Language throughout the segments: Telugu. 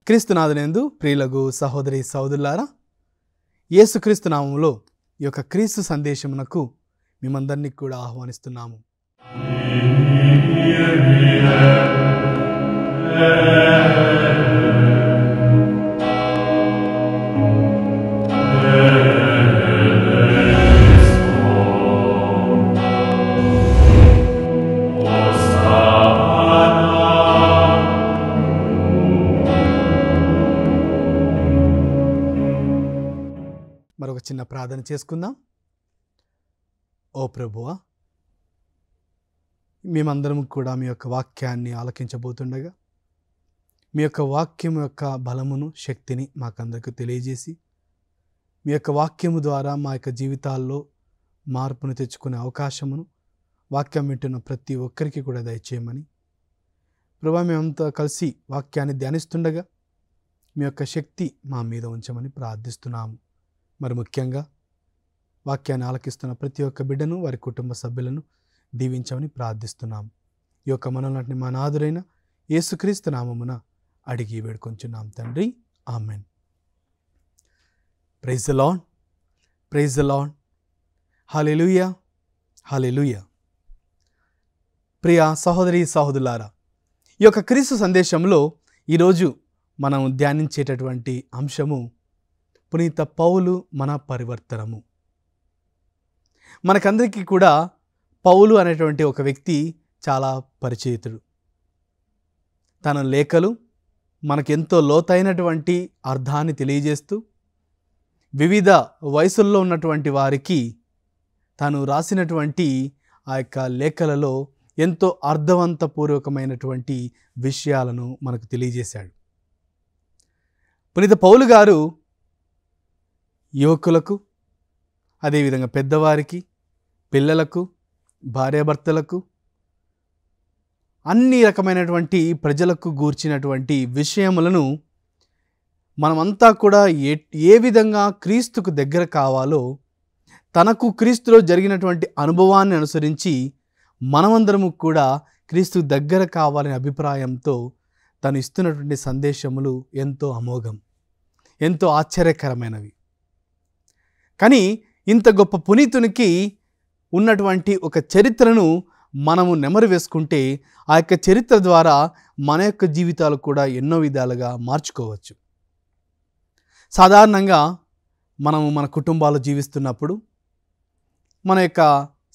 క్రీస్తునాథునందు ప్రియులకు సహోదరి సహోదరులారా, యేసుక్రీస్తు నామములో ఈ యొక్క క్రీస్తు సందేశమునకు మిమ్మందరినీ కూడా ఆహ్వానిస్తున్నాము. మరొక చిన్న ప్రార్థన చేసుకుందాం. ఓ ప్రభువా, మేమందరం కూడా మీ యొక్క వాక్యాన్ని ఆలకించబోతుండగా మీ యొక్క వాక్యం యొక్క బలమును శక్తిని మాకందరికీ తెలియజేసి మీ యొక్క వాక్యము ద్వారా మా యొక్క జీవితాల్లో మార్పును తెచ్చుకునే అవకాశమును వాక్యం వింటున్న ప్రతి ఒక్కరికి కూడా దయచేయమని ప్రభువా, మేమంతా కలిసి వాక్యాన్ని ధ్యానిస్తుండగా మీ యొక్క శక్తి మా మీద ఉంచమని ప్రార్థిస్తున్నాము. మరి ముఖ్యంగా వాక్యాన్ని ఆలకిస్తున్న ప్రతి ఒక్క బిడ్డను వారి కుటుంబ సభ్యులను దీవించమని ప్రార్థిస్తున్నాము. ఈ యొక్క మనల్ని మా నాథుడైన యేసుక్రీస్తు నామమున అడిగి వేడుకొంచున్నాం తండ్రి, amen. Praise the lord, praise the lord, hallelujah, hallelujah. ప్రియ సహోదరి సహోదరులారా, ఈ యొక్క క్రీస్తు సందేశంలో ఈరోజు మనం ధ్యానించేటటువంటి అంశము పునీత పౌలు మన పరివర్తనము. మనకందరికీ కూడా పౌలు అనేటువంటి ఒక వ్యక్తి చాలా పరిచయితుడు. తన లేఖలు మనకెంతో లోతైనటువంటి అర్థాన్ని తెలియజేస్తూ వివిధ వయసుల్లో ఉన్నటువంటి వారికి తాను రాసినటువంటి ఆ యొక్క లేఖలలో ఎంతో అర్థవంతపూర్వకమైనటువంటి విషయాలను మనకు తెలియజేశాడు. పునీత పౌలు గారు యువకులకు, అదేవిధంగా పెద్దవారికి, పిల్లలకు, భార్యాభర్తలకు, అన్ని రకమైనటువంటి ప్రజలకు గూర్చినటువంటి విషయములను మనమంతా కూడా ఏ విధంగా క్రీస్తుకు దగ్గర కావాలో తనకు క్రీస్తులో జరిగినటువంటి అనుభవాన్ని అనుసరించి మనమందరము కూడా క్రీస్తు దగ్గర కావాలనే అభిప్రాయంతో తను ఇస్తున్నటువంటి సందేశములు ఎంతో అమోఘం, ఎంతో ఆశ్చర్యకరమైనవి. కానీ ఇంత గొప్ప పునీతునికి ఉన్నటువంటి ఒక చరిత్రను మనము నెమరు వేసుకుంటే ఆ యొక్క చరిత్ర ద్వారా మన యొక్క జీవితాలు కూడా ఎన్నో విధాలుగా మార్చుకోవచ్చు. సాధారణంగా మనము మన కుటుంబాలు జీవిస్తున్నప్పుడు, మన యొక్క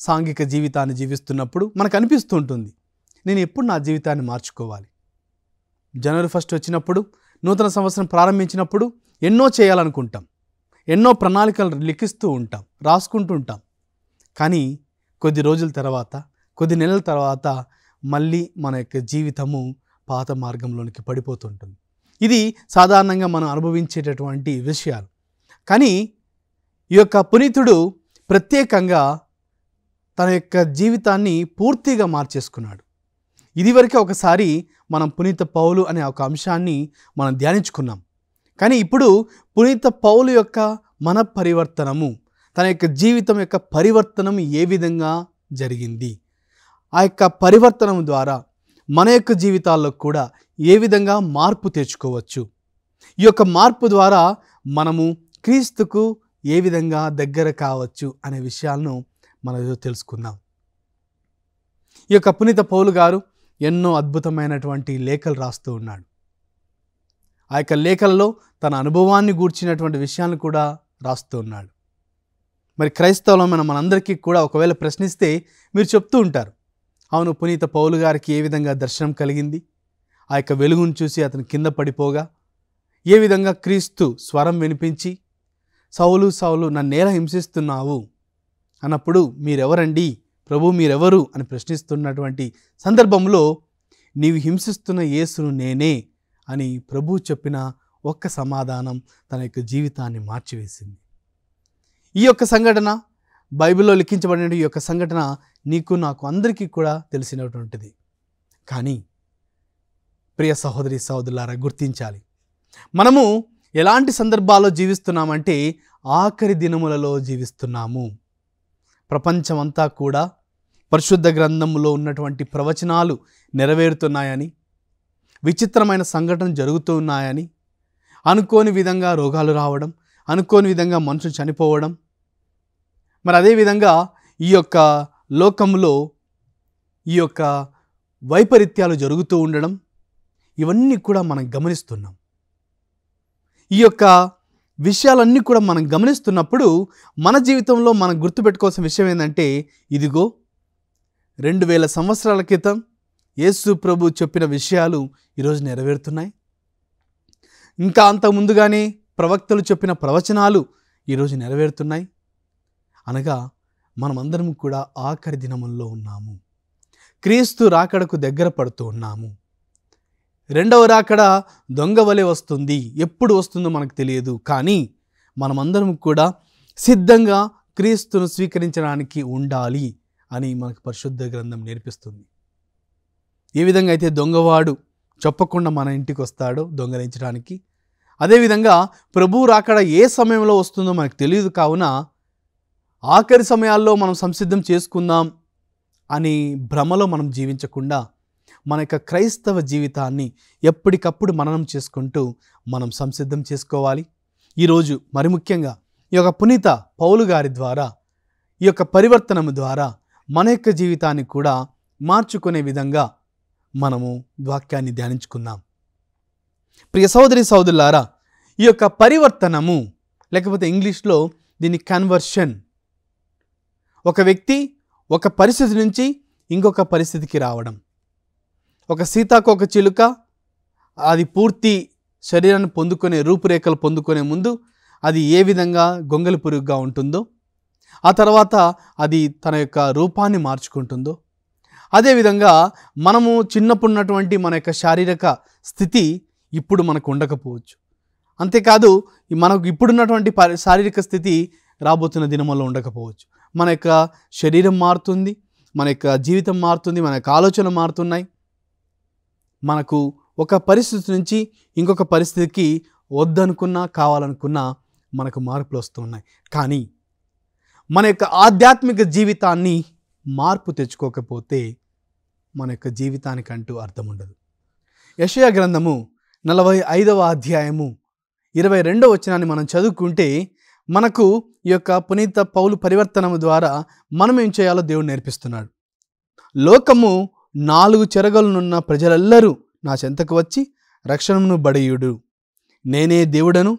సాంఘిక జీవితాన్ని జీవిస్తున్నప్పుడు మనకు అనిపిస్తూ ఉంటుంది, నేను ఎప్పుడు నా జీవితాన్ని మార్చుకోవాలి. జనవరి 1 వచ్చినప్పుడు, నూతన సంవత్సరం ప్రారంభించినప్పుడు ఎన్నో చేయాలనుకుంటాం, ఎన్నో ప్రణాళికలు లిఖిస్తూ ఉంటాం, రాసుకుంటూ ఉంటాం. కానీ కొద్ది రోజుల తర్వాత, కొద్ది నెలల తర్వాత మళ్ళీ మన యొక్క జీవితము పాత మార్గంలోనికి పడిపోతుంటుంది. ఇది సాధారణంగా మనం అనుభవించేటటువంటి విషయాలు. కానీ ఈ యొక్క పునీతుడు ప్రత్యేకంగా తన యొక్క జీవితాన్ని పూర్తిగా మార్చేసుకున్నాడు. ఇదివరకే ఒకసారి మనం పునీత పౌలు అనే ఒక అంశాన్ని మనం ధ్యానించుకున్నాం. కానీ ఇప్పుడు పునీత పౌలు యొక్క మన పరివర్తనము, తన యొక్క జీవితం యొక్క పరివర్తనం ఏ విధంగా జరిగింది, ఆ యొక్క పరివర్తనం ద్వారా మన యొక్క జీవితాల్లో కూడా ఏ విధంగా మార్పు తెచ్చుకోవచ్చు, ఈ యొక్క మార్పు ద్వారా మనము క్రీస్తుకు ఏ విధంగా దగ్గర కావచ్చు అనే విషయాలను మనం తెలుసుకుందాం. ఈ యొక్క పునీత పౌలు గారు ఎన్నో అద్భుతమైనటువంటి లేఖలు రాస్తూ ఉన్నాడు. ఆ యొక్క లేఖలలో తన అనుభవాన్ని గూర్చినటువంటి విషయాన్ని కూడా రాస్తూ ఉన్నాడు. మరి క్రైస్తవులమైన మనందరికీ కూడా ఒకవేళ ప్రశ్నిస్తే మీరు చెప్తూ ఉంటారు, అవును, పునీత పౌలు గారికి ఏ విధంగా దర్శనం కలిగింది, ఆ యొక్క వెలుగును చూసి అతను కింద పడిపోగా ఏ విధంగా క్రీస్తు స్వరం వినిపించి సౌలు సౌలు నన్నేలా హింసిస్తున్నావు అన్నప్పుడు మీరెవరండి ప్రభు, మీరెవరు అని ప్రశ్నిస్తున్నటువంటి సందర్భంలో నీవు హింసిస్తున్న యేసును నేనే అని ప్రభు చెప్పిన ఒక్క సమాధానం తన యొక్క జీవితాన్ని మార్చివేసింది. ఈ యొక్క సంఘటన బైబిల్లో లిఖించబడిన ఈ యొక్క సంఘటన నీకు నాకు అందరికీ కూడా తెలిసినటువంటిది. కానీ ప్రియ సహోదరి సహోదరులారా, గుర్తించాలి, మనము ఎలాంటి సందర్భాల్లో జీవిస్తున్నామంటే ఆఖరి దినములలో జీవిస్తున్నాము. ప్రపంచమంతా కూడా పరిశుద్ధ గ్రంథంలో ఉన్నటువంటి ప్రవచనాలు నెరవేరుతున్నాయని, విచిత్రమైన సంఘటనలు జరుగుతూ ఉన్నాయని, అనుకోని విధంగా రోగాలు రావడం, అనుకోని విధంగా మనుషులు చనిపోవడం, మరి అదేవిధంగా ఈ యొక్క లోకంలో ఈ యొక్క వైపరీత్యాలు జరుగుతూ ఉండడం, ఇవన్నీ కూడా మనం గమనిస్తున్నాం. ఈ యొక్క విషయాలన్నీ కూడా మనం గమనిస్తున్నప్పుడు మన జీవితంలో మనం గుర్తుపెట్టుకోవాల్సిన విషయం ఏంటంటే, ఇదిగో 2000 సంవత్సరాల క్రితం యేసు ప్రభు చెప్పిన విషయాలు ఈరోజు నెరవేరుతున్నాయి. ఇంకా అంత ముందుగానే ప్రవక్తలు చెప్పిన ప్రవచనాలు ఈరోజు నెరవేరుతున్నాయి. అనగా మనమందరం కూడా ఆఖరి దినముల్లో ఉన్నాము. క్రీస్తు రాకడకు దగ్గర పడుతూ ఉన్నాము. రెండవ రాకడ దొంగ వలె వస్తుంది. ఎప్పుడు వస్తుందో మనకు తెలియదు. కానీ మనమందరం కూడా సిద్ధంగా క్రీస్తును స్వీకరించడానికి ఉండాలి అని మనకు పరిశుద్ధ గ్రంథం నేర్పిస్తుంది. ఏ విధంగా అయితే దొంగవాడు చెప్పకుండా మన ఇంటికి వస్తాడో దొంగలించడానికి, అదేవిధంగా ప్రభువు రాకడ ఏ సమయంలో వస్తుందో మనకు తెలియదు. కావున ఆఖరి సమయాల్లో మనం సంసిద్ధం చేసుకుందాం అని భ్రమలో మనం జీవించకుండా మన యొక్క క్రైస్తవ జీవితాన్ని ఎప్పటికప్పుడు మననం చేసుకుంటూ మనం సంసిద్ధం చేసుకోవాలి. ఈరోజు మరి ముఖ్యంగా ఈ యొక్క పునీత పౌలు గారి ద్వారా ఈ యొక్క పరివర్తనము ద్వారా మన యొక్క జీవితాన్ని కూడా మార్చుకునే విధంగా మనము వాక్యాన్ని ధ్యానించుకుందాం. ప్రియ సహోదరి సహోదరులారా, ఈ యొక్క పరివర్తనము లేకపోతే ఇంగ్లీష్లో దీన్ని కన్వర్షన్, ఒక వ్యక్తి ఒక పరిస్థితి నుంచి ఇంకొక పరిస్థితికి రావడం. ఒక సీతాకోక చిలుక అది పూర్తి శరీరాన్ని పొందుకునే రూపురేఖలు పొందుకునే ముందు అది ఏ విధంగా గొంగలి పురుగుగా ఉంటుందో, ఆ తర్వాత అది తన యొక్క రూపాన్ని మార్చుకుంటుందో, అదేవిధంగా మనము చిన్నప్పుడు ఉన్నటువంటి మన యొక్క శారీరక స్థితి ఇప్పుడు మనకు ఉండకపోవచ్చు. అంతేకాదు మనకు ఇప్పుడున్నటువంటి శారీరక స్థితి రాబోతున్న దినములో ఉండకపోవచ్చు. మన యొక్క శరీరం మారుతుంది, మన యొక్క జీవితం మారుతుంది, మన యొక్క ఆలోచన మారుతున్నాయి. మనకు ఒక పరిస్థితి నుంచి ఇంకొక పరిస్థితికి వద్దనుకున్నా కావాలనుకున్నా మనకు మార్పులు వస్తున్నాయి. కానీ మన యొక్క ఆధ్యాత్మిక జీవితాన్ని మార్పు తెచ్చుకోకపోతే మన యొక్క జీవితానికంటూ అర్థం ఉండదు. యెషయా గ్రంథము 45వ అధ్యాయము 22వ వచనాన్ని మనం చదువుకుంటే మనకు ఈ యొక్క పునీత పౌలు పరివర్తనము ద్వారా మనం ఏం చేయాలో దేవుడు నేర్పిస్తున్నాడు. లోకము 4 చెరగలనున్న ప్రజలెల్లరూ నా చెంతకు వచ్చి రక్షణను బడయుడు. నేనే దేవుడను,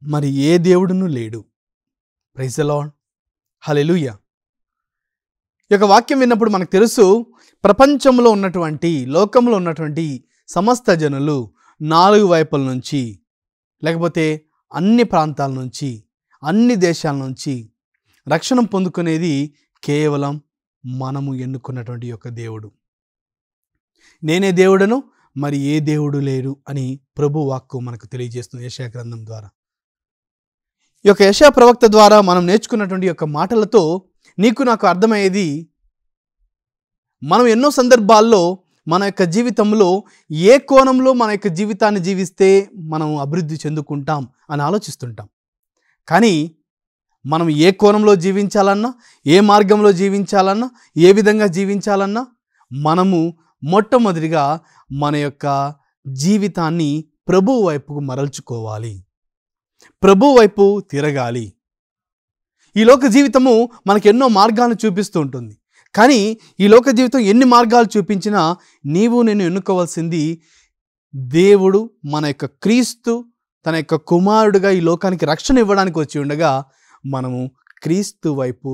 మరి ఏ దేవుడును లేడు. ప్రైజ్ ది లార్డ్, హల్లెలూయా. ఈ యొక్క వాక్యం విన్నప్పుడు మనకు తెలుసు, ప్రపంచంలో ఉన్నటువంటి లోకంలో ఉన్నటువంటి సమస్త జనులు 4 వైపుల నుంచి లేకపోతే అన్ని ప్రాంతాల నుంచి అన్ని దేశాల నుంచి రక్షణ పొందుకునేది కేవలం మనము ఎన్నుకున్నటువంటి యొక్క దేవుడు. నేనే దేవుడను, మరి ఏ దేవుడు లేరు అని ప్రభు వాక్కు మనకు తెలియజేస్తుంది యెషయా గ్రంథం ద్వారా. ఈ యొక్క యెషయా ప్రవక్త ద్వారా మనం నేర్చుకున్నటువంటి యొక్క మాటలతో నీకు నాకు అర్థమయ్యేది, మనం ఎన్నో సందర్భాల్లో మన యొక్క జీవితంలో ఏ కోణంలో మన యొక్క జీవితాన్ని జీవిస్తే మనం అభివృద్ధి చెందుకుంటాం అని ఆలోచిస్తుంటాం. కానీ మనం ఏ కోణంలో జీవించాలన్నా, ఏ మార్గంలో జీవించాలన్నా, ఏ విధంగా జీవించాలన్నా మనము మొట్టమొదటిగా మన యొక్క జీవితాన్ని ప్రభువు వైపుకు మరల్చుకోవాలి, ప్రభువు వైపు తిరగాలి. ఈ లోక జీవితము మనకు ఎన్నో మార్గాలను చూపిస్తూ ఉంటుంది. కానీ ఈ లోక జీవితం ఎన్ని మార్గాలు చూపించినా నీవు నేను ఎన్నుకోవాల్సింది దేవుడు మన యొక్క క్రీస్తు తన యొక్క కుమారుడుగా ఈ లోకానికి రక్షణ ఇవ్వడానికి వచ్చి ఉండగా మనము క్రీస్తు వైపు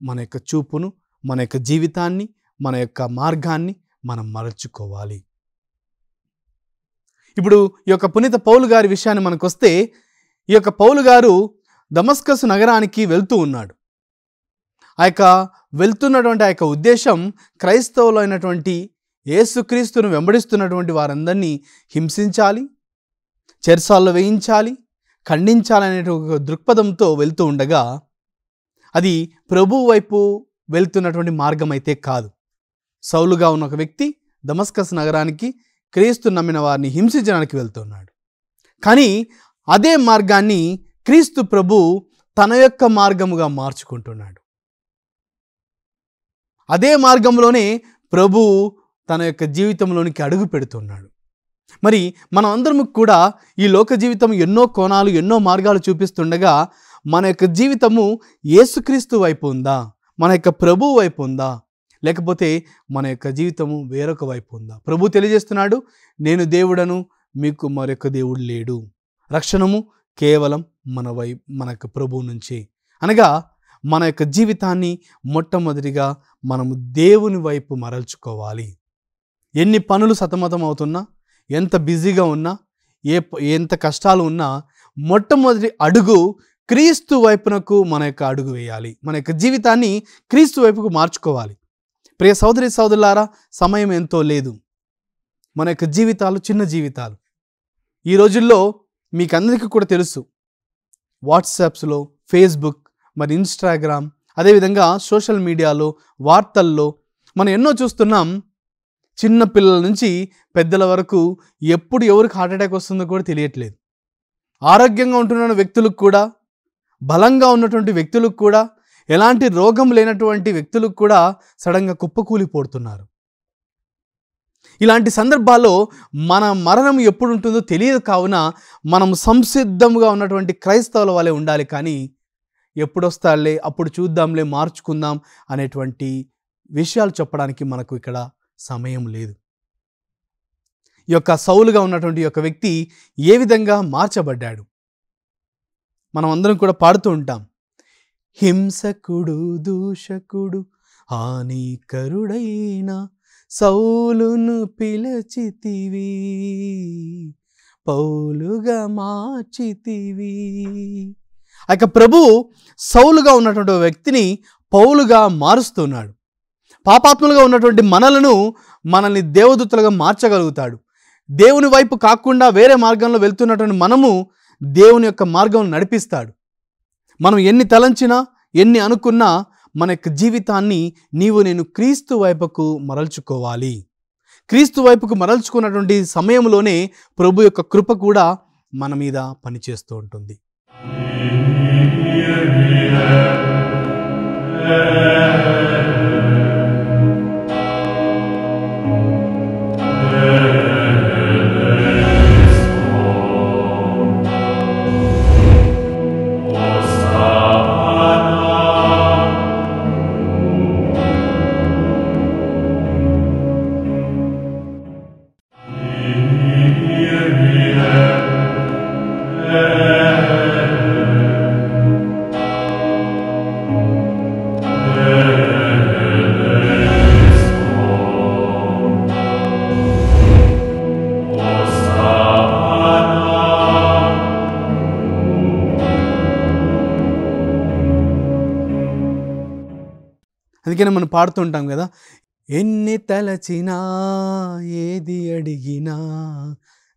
మన యొక్క చూపును, మన యొక్క జీవితాన్ని, మన యొక్క మార్గాన్ని మనం మరల్చుకోవాలి. ఇప్పుడు ఈ యొక్క పునీత పౌలు గారి విషయాన్ని మనకు వస్తే, ఈ యొక్క పౌలు గారు దమస్కస్ నగరానికి వెళ్తూ ఉన్నాడు. ఆ యొక్క వెళ్తున్నటువంటి ఆ యొక్క ఉద్దేశం క్రైస్తవులు అయినటువంటి యేసుక్రీస్తును వెంబడిస్తున్నటువంటి వారందరినీ హింసించాలి, చెరసాల్లో వేయించాలి, ఖండించాలనే ఒక దృక్పథంతో వెళ్తూ ఉండగా అది ప్రభువు వైపు వెళ్తున్నటువంటి మార్గం అయితే కాదు. సౌలుగా ఉన్న ఒక వ్యక్తి దమస్కస్ నగరానికి క్రీస్తు నమ్మిన వారిని హింసించడానికి వెళ్తున్నాడు. కానీ అదే మార్గాన్ని క్రీస్తు ప్రభు తన యొక్క మార్గముగా మార్చుకుంటున్నాడు. అదే మార్గంలోనే ప్రభు తన యొక్క జీవితంలోనికి అడుగు పెడుతున్నాడు. మరి మనం అందరం కూడా ఈ లోక జీవితం ఎన్నో కోణాలు, ఎన్నో మార్గాలు చూపిస్తుండగా మన యొక్క జీవితము యేసుక్రీస్తు వైపు ఉందా, మన యొక్క ప్రభువు వైపు ఉందా, లేకపోతే మన యొక్క జీవితము వేరొక వైపు ఉందా? ప్రభు తెలియజేస్తున్నాడు, నేను దేవుడను, మీకు మరొక దేవుడు లేడు. రక్షణము కేవలం మన యొక్క ప్రభువు నుంచి. అనగా మన యొక్క జీవితాన్ని మొట్టమొదటిగా మనము దేవుని వైపు మరల్చుకోవాలి. ఎన్ని పనులు సతమతం అవుతున్నా, ఎంత బిజీగా ఉన్నా, ఎంత కష్టాలు ఉన్నా, మొట్టమొదటి అడుగు క్రీస్తు వైపునకు మన యొక్క అడుగు వేయాలి. మన యొక్క జీవితాన్ని క్రీస్తు వైపుకు మార్చుకోవాలి. ప్రియ సోదరి సోదరులారా, సమయం ఎంతో లేదు. మన యొక్క జీవితాలు చిన్న జీవితాలు. ఈ రోజుల్లో మీకు అందరికీ కూడా తెలుసు, వాట్సాప్స్లో, ఫేస్బుక్, మరి ఇన్స్టాగ్రామ్, అదేవిధంగా సోషల్ మీడియాలో, వార్తల్లో మనం ఎన్నో చూస్తున్నాం. చిన్న పిల్లల నుంచి పెద్దల వరకు ఎప్పుడు ఎవరికి హార్ట్ అటాక్ వస్తుందో కూడా తెలియట్లేదు. ఆరోగ్యంగా ఉంటున్న వ్యక్తులకు కూడా, బలంగా ఉన్నటువంటి వ్యక్తులకు కూడా, ఎలాంటి రోగం లేనటువంటి వ్యక్తులకు కూడా సడన్గా కుప్పకూలిపోతున్నారు. ఇలాంటి సందర్భాల్లో మన మరణం ఎప్పుడు ఉంటుందో తెలియదు. కావున మనం సంసిద్ధంగా ఉన్నటువంటి క్రైస్తవుల వలె ఉండాలి. కానీ ఎప్పుడొస్తాలే, అప్పుడు చూద్దాంలే, మార్చుకుందాం అనేటువంటి విషయాలు చెప్పడానికి మనకు ఇక్కడ సమయం లేదు. ఈ యొక్క సౌలుగా ఉన్నటువంటి యొక్క వ్యక్తి ఏ విధంగా మార్చబడ్డాడు మనం అందరం కూడా పాడుతూ ఉంటాం. హింసకుడు, దూషకుడు, హానికరుడైన సౌలును పిలచితివి, పౌలుగా మార్చితివి. ఆ యొక్క ప్రభు సౌలుగా ఉన్నటువంటి వ్యక్తిని పౌలుగా మారుస్తున్నాడు. పాపాత్ములుగా ఉన్నటువంటి మనల్ని దేవదూతలుగా మార్చగలుగుతాడు. దేవుని వైపు కాకుండా వేరే మార్గంలో వెళ్తున్నటువంటి మనము దేవుని యొక్క మార్గం నడిపిస్తాడు. మనం ఎన్ని తలంచినా, ఎన్ని అనుకున్నా మన యొక్క జీవితాన్ని నేను క్రీస్తు వైపుకు మరల్చుకోవాలి. క్రీస్తు వైపుకు మరల్చుకున్నటువంటి సమయంలోనే ప్రభు యొక్క కృప కూడా మన మీద పనిచేస్తూ ఉంటుంది. అందుకనే మనం పాడుతూ ఉంటాం కదా, ఎన్ని తలచినా, ఏది అడిగినా,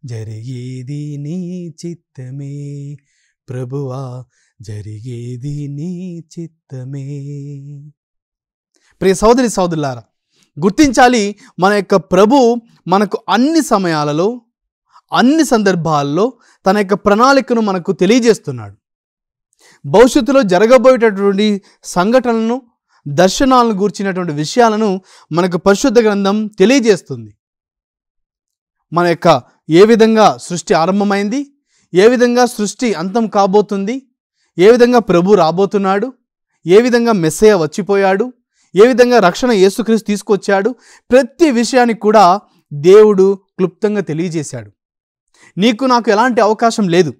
జరిగేది నీ చిత్తమే ప్రభువా, జరిగేది నీ చిత్తమే. ప్రియ సోదరి సోదరులారా, గుర్తించాలి, మన యొక్క ప్రభు మనకు అన్ని సమయాలలో, అన్ని సందర్భాల్లో తన యొక్క ప్రణాళికను మనకు తెలియజేస్తున్నాడు. భవిష్యత్తులో జరగబోయేటటువంటి సంఘటనలను, దర్శనాలను గూర్చినటువంటి విషయాలను మనకు పరిశుద్ధ గ్రంథం తెలియజేస్తుంది. మన యొక్క ఏ విధంగా సృష్టి ఆరంభమైంది, ఏ విధంగా సృష్టి అంతం కాబోతుంది, ఏ విధంగా ప్రభు రాబోతున్నాడు, ఏ విధంగా మెస్సయ్య వచ్చిపోయాడు, ఏ విధంగా రక్షణ యేసుక్రీస్తు తీసుకొచ్చాడు, ప్రతి విషయానికి కూడా దేవుడు క్లుప్తంగా తెలియజేశాడు. నీకు నాకు ఎలాంటి అవకాశం లేదు.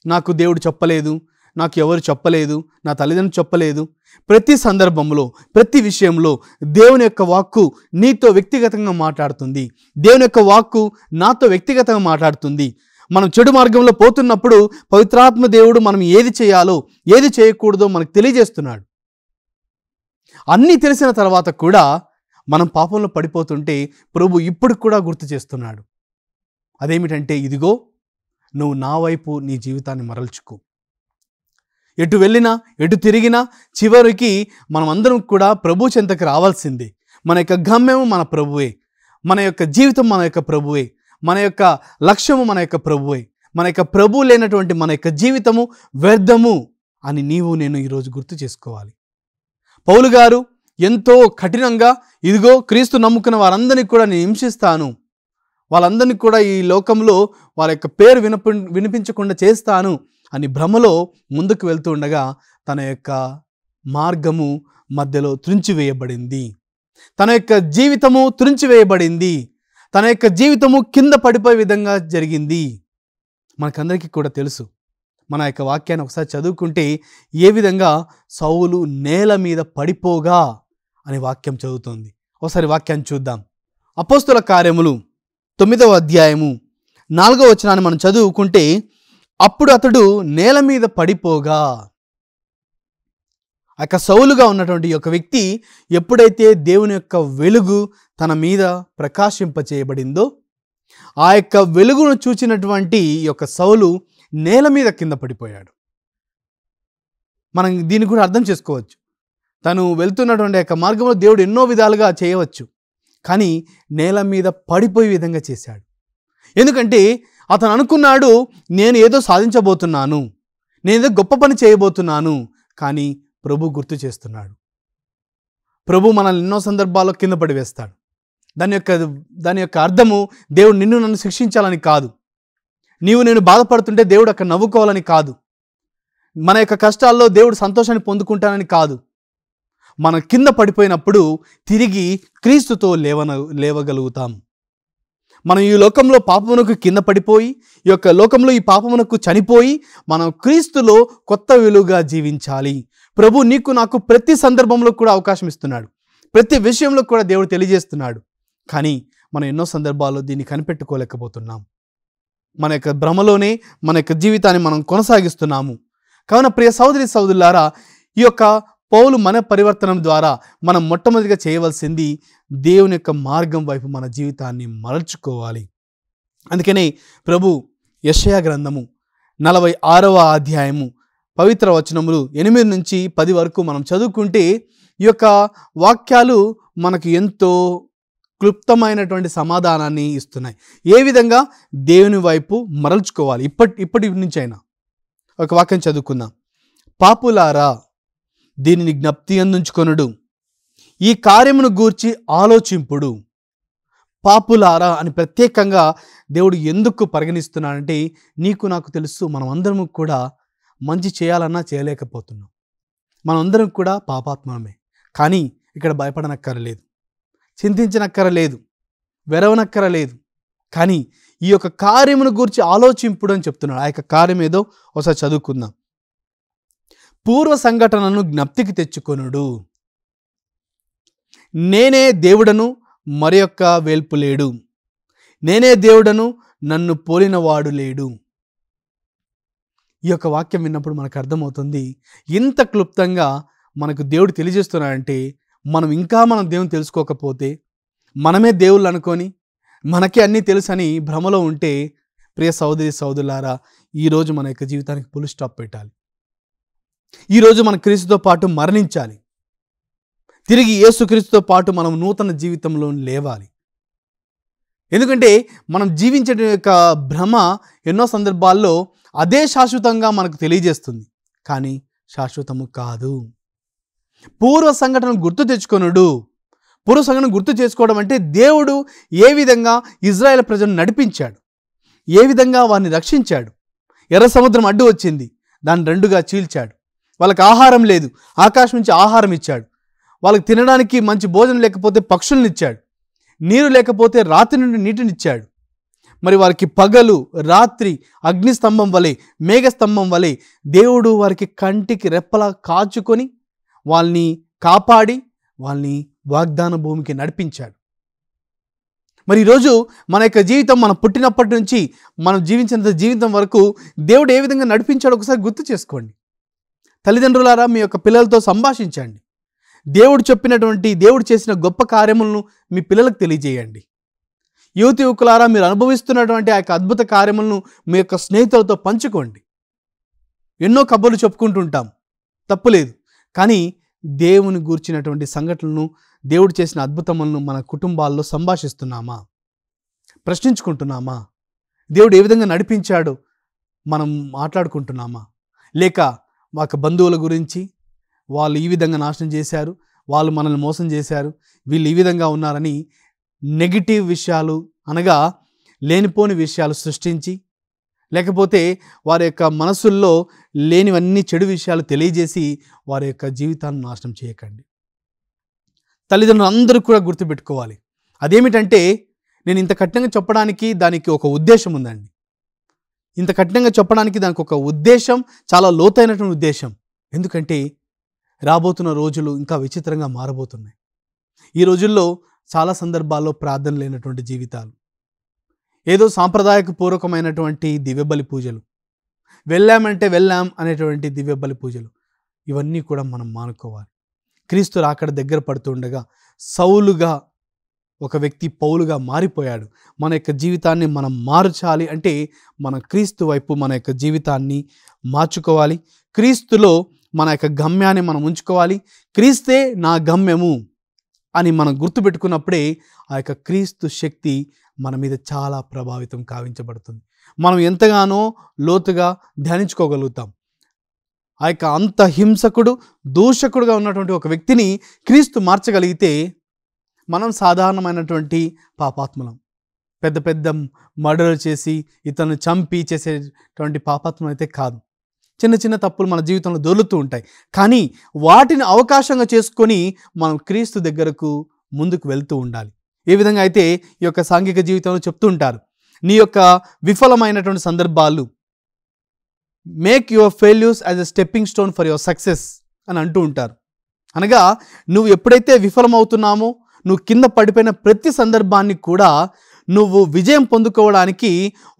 నాకు దేవుడు చెప్పలేదు, నాకు ఎవరు చెప్పలేదు, నా తల్లిదండ్రులు చెప్పలేదు. ప్రతి సందర్భంలో, ప్రతి విషయంలో దేవుని యొక్క వాక్కు నీతో వ్యక్తిగతంగా మాట్లాడుతుంది. దేవుని యొక్క వాక్కు నాతో వ్యక్తిగతంగా మాట్లాడుతుంది. మనం చెడు మార్గంలో పోతున్నప్పుడు పవిత్రాత్మ దేవుడు మనం ఏది చేయాలో, ఏది చేయకూడదో మనకు తెలియజేస్తున్నాడు. అన్నీ తెలిసిన తర్వాత కూడా మనం పాపంలో పడిపోతుంటే ప్రభు ఇప్పుడు కూడా గుర్తు చేస్తున్నాడు. అదేమిటంటే, ఇదిగో నువ్వు నా వైపు నీ జీవితాన్ని మరల్చుకో. ఎటు వెళ్ళినా, ఎటు తిరిగినా చివరికి మనం అందరం కూడా ప్రభు చెంతకు రావాల్సిందే. మన యొక్క గమ్యము మన ప్రభువే, మన యొక్క జీవితం మన యొక్క ప్రభువే, మన యొక్క లక్ష్యము మన యొక్క ప్రభువే. మన యొక్క ప్రభువు లేనటువంటి మన యొక్క జీవితము వ్యర్థము అని నేను ఈరోజు గుర్తు చేసుకోవాలి. పౌలు గారు ఎంతో కఠినంగా, ఇదిగో క్రీస్తు నమ్ముకున్న వారందరినీ కూడా నేను హింసిస్తాను, వాళ్ళందరినీ కూడా ఈ లోకంలో వాళ్ళ యొక్క పేరు వినిపించకుండా చేస్తాను అని భ్రమలో ముందుకు వెళ్తూ ఉండగా తన యొక్క మార్గము మధ్యలో త్రుంచివేయబడింది. తన యొక్క జీవితము త్రుంచివేయబడింది. తన యొక్క జీవితము కింద పడిపోయే విధంగా జరిగింది. మనకందరికీ కూడా తెలుసు. మన యొక్క వాక్యాన్ని ఒకసారి చదువుకుంటే ఏ విధంగా సౌలు నేల మీద పడిపోగా అనే వాక్యం చదువుతుంది. ఒకసారి వాక్యాన్ని చూద్దాం. అపోస్తుల కార్యములు 9వ అధ్యాయము 4వ వచనాన్ని మనం చదువుకుంటే, అప్పుడు అతడు నేల మీద పడిపోగా. ఆ యొక్క సౌలుగా ఉన్నటువంటి ఒక వ్యక్తి ఎప్పుడైతే దేవుని యొక్క వెలుగు తన మీద ప్రకాశింపచేయబడిందో, ఆ యొక్క వెలుగును చూచినటువంటి ఈ యొక్క సౌలు నేల మీద కింద పడిపోయాడు. మనం దీన్ని కూడా అర్థం చేసుకోవచ్చు. తను వెళ్తున్నటువంటి యొక్క మార్గంలో దేవుడు ఎన్నో విధాలుగా చేయవచ్చు, కానీ నేల మీద పడిపోయే విధంగా చేశాడు. ఎందుకంటే అతను అనుకున్నాడు, నేను ఏదో సాధించబోతున్నాను, నేను ఏదో గొప్ప పని చేయబోతున్నాను. కానీ ప్రభు గుర్తు చేస్తున్నాడు. ప్రభు మనల్ని ఎన్నో సందర్భాల్లో కింద పడివేస్తాడు. దాని యొక్క అర్థము దేవుడు నిన్ను నన్ను శిక్షించాలని కాదు. నీవు నేను బాధపడుతుంటే దేవుడు అక్కడ నవ్వుకోవాలని కాదు. మన యొక్క కష్టాల్లో దేవుడు సంతోషాన్ని పొందుకుంటానని కాదు. మనం కింద పడిపోయినప్పుడు తిరిగి క్రీస్తుతో లేవగలుగుతాం. మనం ఈ లోకంలో పాపమునకు కింద పడిపోయి, ఈ యొక్క లోకంలో ఈ పాపమునకు చనిపోయి, మనం క్రీస్తులో కొత్త వెలుగుగా జీవించాలి. ప్రభు నీకు నాకు ప్రతి సందర్భంలో కూడా అవకాశం ఇస్తున్నాడు. ప్రతి విషయంలో కూడా దేవుడు తెలియజేస్తున్నాడు. కానీ మనం ఎన్నో సందర్భాల్లో దీన్ని కనిపెట్టుకోలేకపోతున్నాం. మన యొక్క భ్రమలోనే మన యొక్క జీవితాన్ని మనం కొనసాగిస్తున్నాము. కావున ప్రియ సహోదరి సహోదరులారా, ఈ యొక్క పౌలు మన పరివర్తనం ద్వారా మనం మొట్టమొదటిగా చేయవలసింది దేవుని యొక్క మార్గం వైపు మన జీవితాన్ని మరల్చుకోవాలి. అందుకనే ప్రభు యెషయా గ్రంథము 46వ అధ్యాయము పవిత్ర వచనములు 8 నుంచి 10 వరకు మనం చదువుకుంటే ఈ యొక్క వాక్యాలు మనకు ఎంతో క్లుప్తమైనటువంటి సమాధానాన్ని ఇస్తున్నాయి. ఏ విధంగా దేవుని వైపు మరల్చుకోవాలి. ఇప్పటి నుంచి అయినా ఒక వాక్యం చదువుకుందాం. పాపులారా, దీనిని జ్ఞప్తి అందుంచుకొనుడు, ఈ కార్యమును గూర్చి ఆలోచింపుడు. పాపులారా అని ప్రత్యేకంగా దేవుడు ఎందుకు పరిగణిస్తున్నాడంటే, నీకు నాకు తెలుసు, మనం అందరం కూడా మంచి చేయాలన్నా చేయలేకపోతున్నాం. మనందరం కూడా పాపాత్మమే. కానీ ఇక్కడ భయపడనక్కరలేదు, చింతించనక్కరలేదు, వెరవనక్కరలేదు. కానీ ఈ యొక్క కార్యమును గూర్చి ఆలోచింపుడు అని చెప్తున్నాడు. ఆ యొక్క కార్యం ఏదో ఒకసారి చదువుకుందాం. పూర్వ సంఘటనను జ్ఞప్తికి తెచ్చుకొనుడు. నేనే దేవుడను, మరి యొక్క వేల్పు లేడు. నేనే దేవుడను, నన్ను పోలినవాడు లేడు. ఈ యొక్క వాక్యం విన్నప్పుడు మనకు అర్థమవుతుంది, ఇంత క్లుప్తంగా మనకు దేవుడు తెలియజేస్తున్నాడంటే, మనం దేవుని తెలుసుకోకపోతే, మనమే దేవుళ్ళు అనుకొని మనకే అన్నీ తెలుసని భ్రమలో ఉంటే, ప్రియ సహోదరి సహోదరులారా, ఈరోజు మన యొక్క జీవితానికి ఫుల్ స్టాప్ పెట్టాలి. ఈరోజు మన క్రీస్తుతో పాటు మరణించాలి. తిరిగి యేసుక్రీస్తుతో పాటు మనం నూతన జీవితంలో లేవాలి. ఎందుకంటే మనం జీవించే యొక్క భ్రమ ఎన్నో సందర్భాల్లో అదే శాశ్వతంగా మనకు తెలియజేస్తుంది, కానీ శాశ్వతము కాదు. పూర్వ సంఘటనను గుర్తు తెచ్చుకొనుడు. పూర్వ సంఘటనను గుర్తు చేసుకోవడం అంటే దేవుడు ఏ విధంగా ఇజ్రాయేల్ ప్రజలను నడిపించాడు, ఏ విధంగా వారిని రక్షించాడు. ఎర్ర సముద్రం అడ్డు వచ్చింది, దాన్ని రెండుగా చీల్చాడు. వాళ్ళకి ఆహారం లేదు, ఆకాశం నుంచి ఆహారం ఇచ్చాడు. వాళ్ళకి తినడానికి మంచి భోజనం లేకపోతే పక్షులను ఇచ్చాడు. నీరు లేకపోతే రాత్రి నుండి నీటినిచ్చాడు. మరి వారికి పగలు రాత్రి అగ్నిస్తంభం వలె, మేఘస్తంభం వలె దేవుడు వారికి కంటికి రెప్పలా కాచుకొని వాళ్ళని కాపాడి వాళ్ళని వాగ్దాన భూమికి నడిపించాడు. మరి ఈరోజు మన యొక్క జీవితం, మనం పుట్టినప్పటి నుంచి మనం జీవించినంత జీవితం వరకు దేవుడు ఏ విధంగా నడిపించాడో ఒకసారి గుర్తు చేసుకోండి. తల్లిదండ్రులారా, మీ యొక్క పిల్లలతో సంభాషించండి. దేవుడు చెప్పినటువంటి, దేవుడు చేసిన గొప్ప కార్యములను మీ పిల్లలకు తెలియజేయండి. యువకులారా, మీరు అనుభవిస్తున్నటువంటి ఆ యొక్క అద్భుత కార్యములను మీ యొక్క స్నేహితులతో పంచుకోండి. ఎన్నో కబుర్లు చెప్పుకుంటుంటాం, తప్పులేదు. కానీ దేవుని గూర్చినటువంటి సంఘటనలను, దేవుడు చేసిన అద్భుతములను మన కుటుంబాల్లో సంభాషిస్తున్నామా? ప్రశ్నించుకుంటున్నామా? దేవుడు ఏ విధంగా నడిపించాడో మనం మాట్లాడుకుంటున్నామా? లేక మాకు బంధువుల గురించి, వాళ్ళు ఈ విధంగా నాశనం చేశారు, వాళ్ళు మనల్ని మోసం చేశారు, వీళ్ళు ఈ విధంగా ఉన్నారని నెగిటివ్ విషయాలు, అనగా లేనిపోని విషయాలు సృష్టించి, లేకపోతే వారి యొక్క మనసుల్లో లేనివన్నీ చెడు విషయాలు తెలియజేసి వారి యొక్క జీవితాన్ని నాశనం చేయకండి. తల్లిదండ్రులు అందరూ కూడా గుర్తుపెట్టుకోవాలి. అదేమిటంటే, నేను ఇంత కఠినంగా చెప్పడానికి దానికి ఒక ఉద్దేశం ఉందండి. ఇంత కఠినంగా చెప్పడానికి దానికి ఒక ఉద్దేశం, చాలా లోతైనటువంటి ఉద్దేశం. ఎందుకంటే రాబోతున్న రోజులు ఇంకా విచిత్రంగా మారబోతున్నాయి. ఈ రోజుల్లో చాలా సందర్భాల్లో ప్రార్థన లేనటువంటి జీవితాలు, ఏదో సాంప్రదాయక పూర్వకమైనటువంటి దివ్యబలి పూజలు, వెళ్ళామంటే వెళ్ళాం అనేటువంటి దివ్యబలి పూజలు, ఇవన్నీ కూడా మనం మానుకోవాలి. క్రీస్తు రాకడ దగ్గర పడుతుండగా సౌలుగా ఒక వ్యక్తి పౌలుగా మారిపోయాడు. మన యొక్క జీవితాన్ని మనం మార్చాలి అంటే మన క్రీస్తు వైపు మన యొక్క జీవితాన్ని మార్చుకోవాలి. క్రీస్తులో మన యొక్క గమ్యాన్ని మనం ఉంచుకోవాలి. క్రీస్తే నా గమ్యము అని మనం గుర్తుపెట్టుకున్నప్పుడే ఆ యొక్క క్రీస్తు శక్తి మన మీద చాలా ప్రభావితం కావించబడుతుంది. మనం ఎంతగానో లోతుగా ధ్యానించుకోగలుగుతాం. ఆ యొక్క అంత హింసకుడు, దూషకుడుగా ఉన్నటువంటి ఒక వ్యక్తిని క్రీస్తు మార్చగలిగితే మనం సాధారణమైనటువంటి పాపాత్ములం. పెద్ద పెద్ద మర్డర్ చేసి ఇతను చంపి చేసేటువంటి పాపాత్మం అయితే కాదు. చిన్న చిన్న తప్పులు మన జీవితంలో దొర్లుతూ ఉంటాయి. కానీ వాటిని అవకాశంగా చేసుకొని మనం క్రీస్తు దగ్గరకు ముందుకు వెళ్తూ ఉండాలి. ఏ విధంగా అయితే ఈ యొక్క సాంఘిక జీవితంలో చెప్తూ ఉంటారు, నీ యొక్క విఫలమైనటువంటి సందర్భాలు make your failures as a stepping stone for your success అని అంటూ ఉంటారు. అనగా నువ్వు ఎప్పుడైతే విఫలమవుతున్నామో, నువ్వు కింద పడిపోయిన ప్రతి సందర్భాన్ని కూడా నువ్వు విజయం పొందుకోవడానికి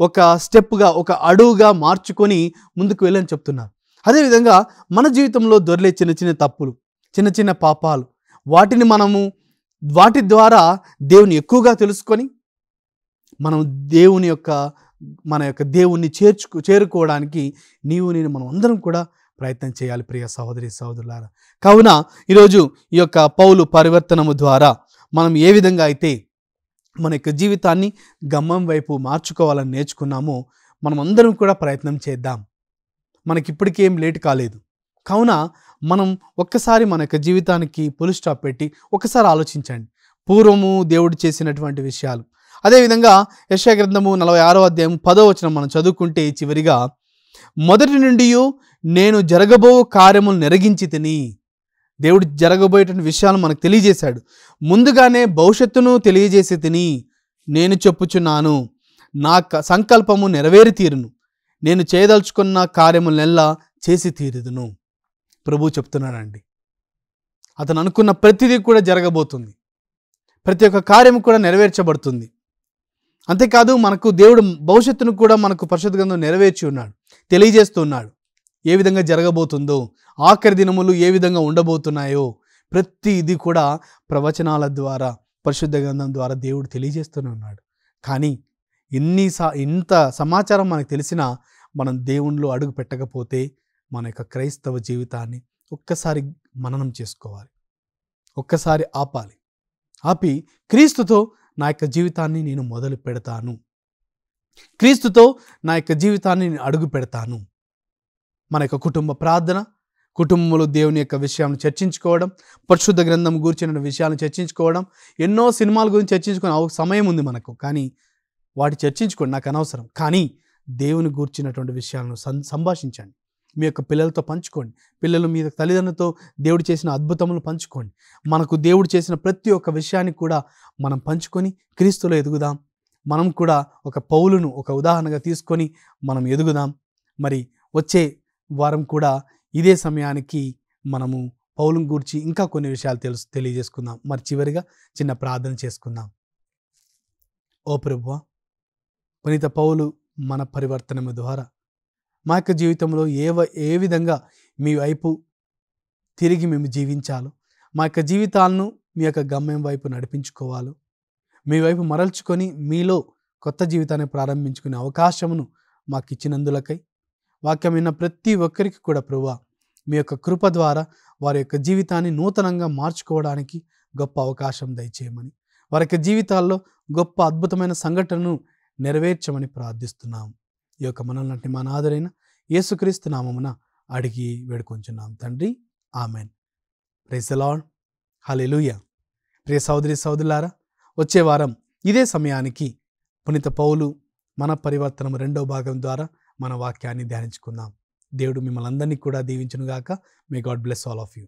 ఒక స్టెప్గా, ఒక అడుగుగా మార్చుకొని ముందుకు వెళ్ళని చెప్తున్నారు. అదేవిధంగా మన జీవితంలో దొర్లే చిన్న చిన్న తప్పులు, చిన్న చిన్న పాపాలు, వాటి ద్వారా దేవుని ఎక్కువగా తెలుసుకొని మనం మన యొక్క దేవుణ్ణి చేరుకోవడానికి నేను మనం అందరం కూడా ప్రయత్నం చేయాలి ప్రియ సహోదరి సహోదరులారా. కావున ఈరోజు ఈ యొక్క పౌలు పరివర్తనము ద్వారా మనం ఏ విధంగా అయితే మన యొక్క జీవితాన్ని గమ్యం వైపు మార్చుకోవాలని నేర్చుకున్నామో మనం అందరం కూడా ప్రయత్నం చేద్దాం. మనకిప్పటికేం లేట్ కాలేదు. కావున మనం ఒక్కసారి మన యొక్క జీవితానికి ఫుల్ స్టాప్ పెట్టి ఒక్కసారి ఆలోచించండి. పూర్వము దేవుడు చేసినటువంటి విషయాలు. అదేవిధంగా యెషయా గ్రంథము 46వ అధ్యాయం 10వ వచనం మనం చదువుకుంటే చివరిగా, మొదటి నుండి నేను జరగబో కార్యములు నెరగించి తిని, దేవుడు జరగబోయేటువంటి విషయాలు మనకు తెలియజేశాడు. ముందుగానే భవిష్యత్తును తెలియజేసి తిని, నేను చెప్పుచున్నాను, నా సంకల్పము నెరవేరి తీరును, నేను చేయదలుచుకున్న కార్యములనెల్లా చేసి తీరుదును. ప్రభు చెప్తున్నాడండి. అతను అనుకున్న ప్రతిదీ కూడా జరగబోతుంది. ప్రతి ఒక్క కార్యము కూడా నెరవేర్చబడుతుంది. అంతేకాదు మనకు దేవుడు భవిష్యత్తును కూడా మనకు పరిశుద్ధ గ్రంథం నెరవేర్చి ఉన్నాడు, తెలియజేస్తున్నాడు. ఏ విధంగా జరగబోతుందో, ఆఖరి దినములు ఏ విధంగా ఉండబోతున్నాయో ప్రతి ఇది కూడా ప్రవచనాల ద్వారా, పరిశుద్ధ గ్రంథం ద్వారా దేవుడు తెలియజేస్తూనే ఉన్నాడు. కానీ ఇంత సమాచారం మనకు తెలిసినా మనం దేవునిలో అడుగు పెట్టకపోతే మన యొక్క క్రైస్తవ జీవితాన్ని ఒక్కసారి మననం చేసుకోవాలి. ఒక్కసారి ఆపి క్రీస్తుతో నా యొక్క జీవితాన్ని నేను మొదలు పెడతాను, క్రీస్తుతో నా యొక్క జీవితాన్ని నేను అడుగు పెడతాను. మన యొక్క కుటుంబ ప్రార్థన, కుటుంబంలో దేవుని యొక్క విషయాలను చర్చించుకోవడం, పరిశుద్ధ గ్రంథం గురించిన విషయాలను చర్చించుకోవడం, ఎన్నో సినిమాల గురించి చర్చించుకునే సమయం ఉంది మనకు. కానీ వాటి చర్చించుకోండి, నాకు అనవసరం. కానీ దేవుని గూర్చినటువంటి విషయాలను సంభాషించండి. మీ యొక్క పిల్లలతో పంచుకోండి. పిల్లలు మీ తల్లిదండ్రులతో దేవుడు చేసిన అద్భుతములు పంచుకోండి. మనకు దేవుడు చేసిన ప్రతి ఒక్క విషయాన్ని కూడా మనం పంచుకొని క్రీస్తులో ఎదుగుదాం. మనం కూడా ఒక పౌలును ఒక ఉదాహరణగా తీసుకొని మనం ఎదుగుదాం. మరి వచ్చే వారం కూడా ఇదే సమయానికి మనము పౌలును గూర్చి ఇంకా కొన్ని విషయాలు తెలియజేసుకుందాం. మరి చివరిగా చిన్న ప్రార్థన చేసుకుందాం. ఓ ప్రభువా, పునీత పౌలు మన పరివర్తనము ద్వారా మా యొక్క జీవితంలో ఏ విధంగా మీ వైపు తిరిగి మేము జీవించాలో, మా యొక్క జీవితాలను మీ యొక్క గమ్యం వైపు నడిపించుకోవాలో, మీ వైపు మరల్చుకొని మీలో కొత్త జీవితాన్ని ప్రారంభించుకునే అవకాశమును మాకు ఇచ్చినందులకై, వాక్యం విన్న ప్రతి ఒక్కరికి కూడా ప్రభువా మీ యొక్క కృప ద్వారా వారి యొక్క జీవితాన్ని నూతనంగా మార్చుకోవడానికి గొప్ప అవకాశం దయచేయమని, వారి యొక్క జీవితాల్లో గొప్ప అద్భుతమైన సంఘటనను నెరవేర్చమని ప్రార్థిస్తున్నాము. ఈ యొక్క మనల్ని మా నాథుడైన యేసుక్రీస్తు నామమున అడిగి వేడుకొంచున్నాం తండ్రి, ఆమెన్. ప్రైజ్ ది లార్డ్, హల్లెలూయా. ప్రియ సహోదరి సహోదరులారా, వచ్చే వారం ఇదే సమయానికి పునీత పౌలు మన పరివర్తనం 2వ భాగం ద్వారా మన వాక్యాన్ని ధ్యానించుకుందాం. దేవుడు మిమ్మల్ని అందరినీ కూడా దీవించునుగాక. May God bless all of you.